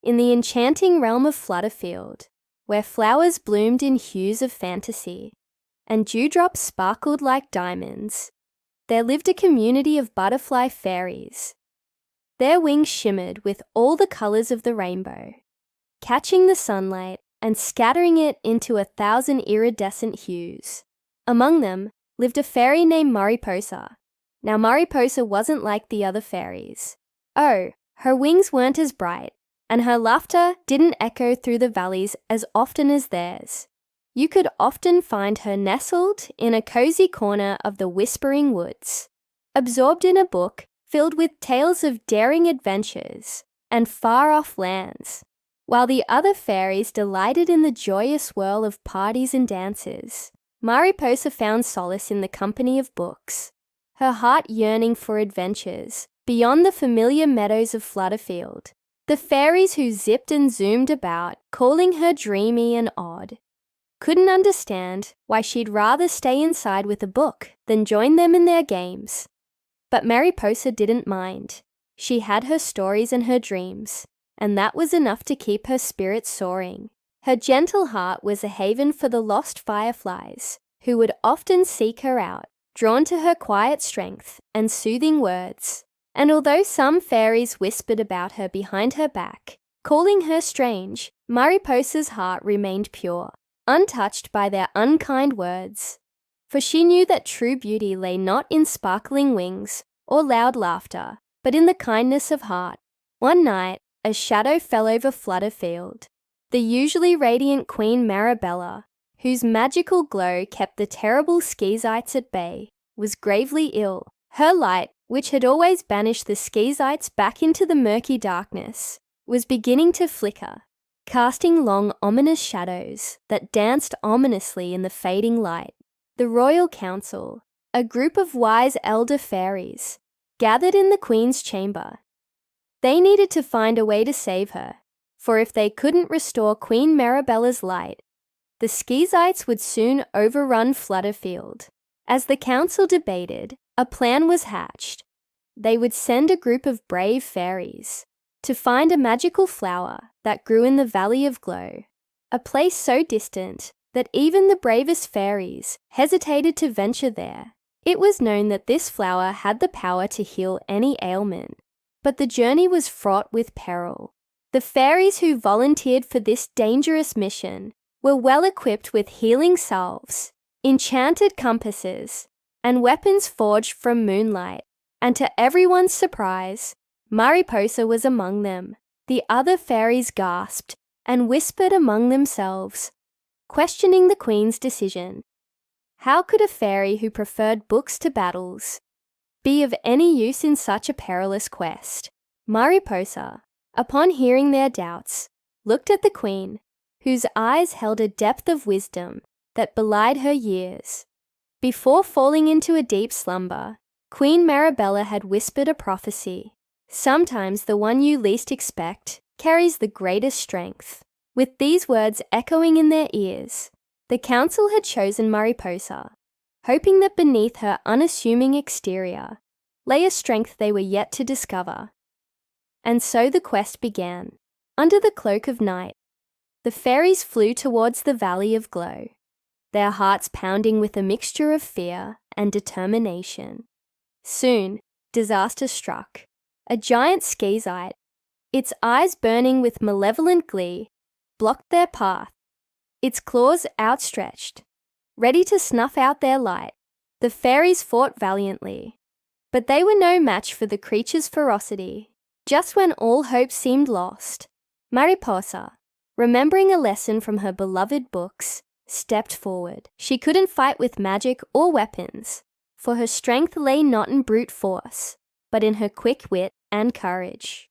in the enchanting realm of Flutterfield, where flowers bloomed in hues of fantasy, and dewdrops sparkled like diamonds, there lived a community of butterfly fairies. Their wings shimmered with all the colors of the rainbow, catching the sunlight and scattering it into 1,000 iridescent hues. Among them lived a fairy named Mariposa. Now Mariposa wasn't like the other fairies. Oh, her wings weren't as bright, and her laughter didn't echo through the valleys as often as theirs. You could often find her nestled in a cozy corner of the whispering woods, absorbed in a book filled with tales of daring adventures and far-off lands, while the other fairies delighted in the joyous whirl of parties and dances. Mariposa found solace in the company of books, her heart yearning for adventures beyond the familiar meadows of Flutterfield. The fairies who zipped and zoomed about, calling her dreamy and odd, couldn't understand why she'd rather stay inside with a book than join them in their games. But Mariposa didn't mind. She had her stories and her dreams, and that was enough to keep her spirits soaring. Her gentle heart was a haven for the lost fireflies, who would often seek her out, drawn to her quiet strength and soothing words. And although some fairies whispered about her behind her back, calling her strange, Mariposa's heart remained pure, untouched by their unkind words. For she knew that true beauty lay not in sparkling wings or loud laughter, but in the kindness of heart. One night, a shadow fell over Flutterfield. The usually radiant Queen Marabella, whose magical glow kept the terrible Skeezites at bay, was gravely ill. Her light, which had always banished the Skeezites back into the murky darkness, was beginning to flicker, casting long, ominous shadows that danced ominously in the fading light. The Royal Council, a group of wise elder fairies, gathered in the Queen's chamber. They needed to find a way to save her, for if they couldn't restore Queen Marabella's light, the Skeezites would soon overrun Flutterfield. As the council debated, a plan was hatched. They would send a group of brave fairies to find a magical flower that grew in the Valley of Glow, a place so distant that even the bravest fairies hesitated to venture there. It was known that this flower had the power to heal any ailment, but the journey was fraught with peril. The fairies who volunteered for this dangerous mission were well equipped with healing salves, enchanted compasses, and weapons forged from moonlight, and to everyone's surprise, Mariposa was among them. The other fairies gasped and whispered among themselves, questioning the Queen's decision. How could a fairy who preferred books to battles be of any use in such a perilous quest? Mariposa, upon hearing their doubts, looked at the Queen, whose eyes held a depth of wisdom that belied her years. Before falling into a deep slumber, Queen Marabella had whispered a prophecy. Sometimes the one you least expect carries the greatest strength. With these words echoing in their ears, the council had chosen Mariposa, hoping that beneath her unassuming exterior lay a strength they were yet to discover. And so the quest began. Under the cloak of night, the fairies flew towards the Valley of Glow, their hearts pounding with a mixture of fear and determination. Soon, disaster struck. A giant Skeezite, its eyes burning with malevolent glee, blocked their path, its claws outstretched, ready to snuff out their light. The fairies fought valiantly, but they were no match for the creature's ferocity. Just when all hope seemed lost, Mariposa, remembering a lesson from her beloved books, stepped forward. She couldn't fight with magic or weapons, for her strength lay not in brute force, but in her quick wit and courage.